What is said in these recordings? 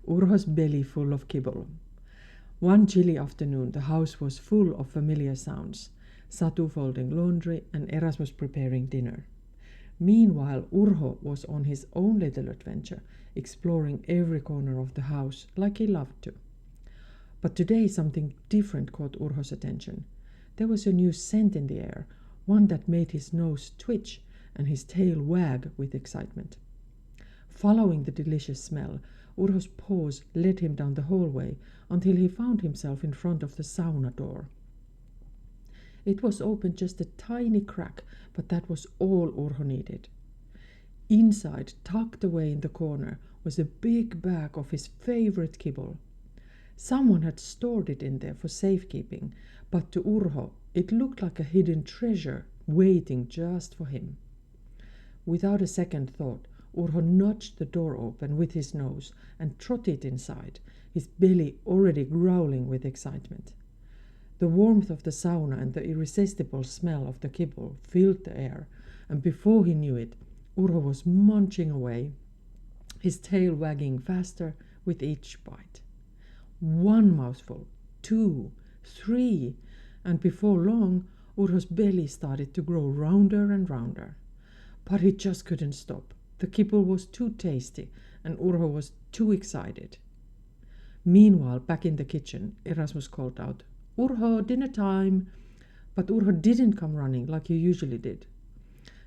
Urho's belly full of kibble. One chilly afternoon, the house was full of familiar sounds. Satu folding laundry and Erasmus preparing dinner. Meanwhile, Urho was on his own little adventure, exploring every corner of the house like he loved to. But today something different caught Urho's attention. There was a new scent in the air, one that made his nose twitch and his tail wag with excitement. Following the delicious smell, Urho's paws led him down the hallway until he found himself in front of the sauna door. It was open just a tiny crack, but that was all Urho needed. Inside, tucked away in the corner, was a big bag of his favorite kibble. Someone had stored it in there for safekeeping, but to Urho it looked like a hidden treasure waiting just for him. Without a second thought, Urho nudged the door open with his nose and trotted inside, his belly already growling with excitement. The warmth of the sauna and the irresistible smell of the kibble filled the air, and before he knew it, Urho was munching away, his tail wagging faster with each bite. 1 mouthful, 2, 3, and before long, Urho's belly started to grow rounder and rounder. But he just couldn't stop. The kibble was too tasty, and Urho was too excited. Meanwhile, back in the kitchen, Erasmus called out, "Urho, dinner time!" But Urho didn't come running like he usually did.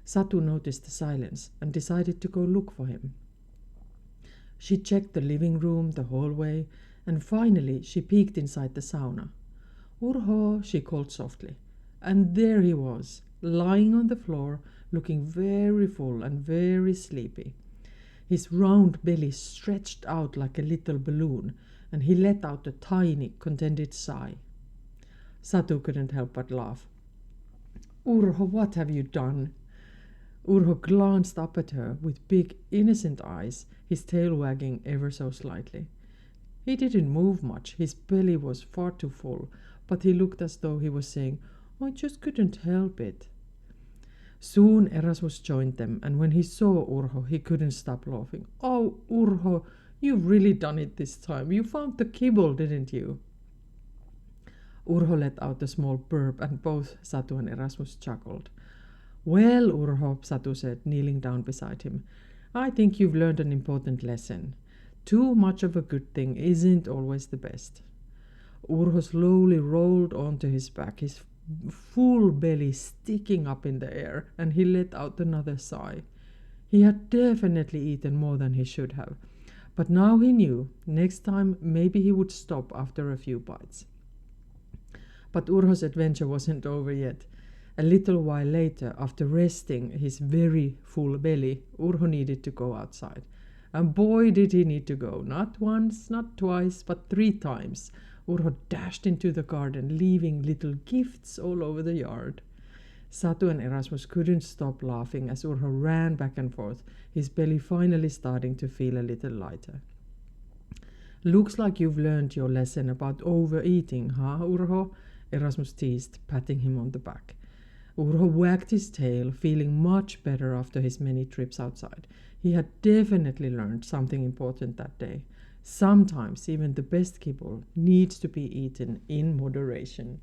Satu noticed the silence and decided to go look for him. She checked the living room, the hallway, and finally she peeked inside the sauna. "Urho," she called softly. And there he was, lying on the floor, looking very full and very sleepy. His round belly stretched out like a little balloon, and he let out a tiny, contented sigh. Satu couldn't help but laugh. "Urho, what have you done?" Urho glanced up at her with big, innocent eyes, his tail wagging ever so slightly. He didn't move much, his belly was far too full, but he looked as though he was saying, "I just couldn't help it." Soon Erasmus joined them, and when he saw Urho, he couldn't stop laughing. "Oh, Urho, you've really done it this time. You found the kibble, didn't you?" Urho let out a small burp, and both Satu and Erasmus chuckled. "Well, Urho," Satu said, kneeling down beside him, "I think you've learned an important lesson. Too much of a good thing isn't always the best." Urho slowly rolled onto his back, his full belly sticking up in the air, and he let out another sigh. He had definitely eaten more than he should have, but now he knew next time maybe he would stop after a few bites. But Urho's adventure wasn't over yet. A little while later, after resting his very full belly, Urho needed to go outside. And boy did he need to go, not once, not twice, but 3 times. Urho dashed into the garden, leaving little gifts all over the yard. Satu and Erasmus couldn't stop laughing as Urho ran back and forth, his belly finally starting to feel a little lighter. "Looks like you've learned your lesson about overeating, huh, Urho?" Erasmus teased, patting him on the back. Urho wagged his tail, feeling much better after his many trips outside. He had definitely learned something important that day. Sometimes even the best kibble needs to be eaten in moderation.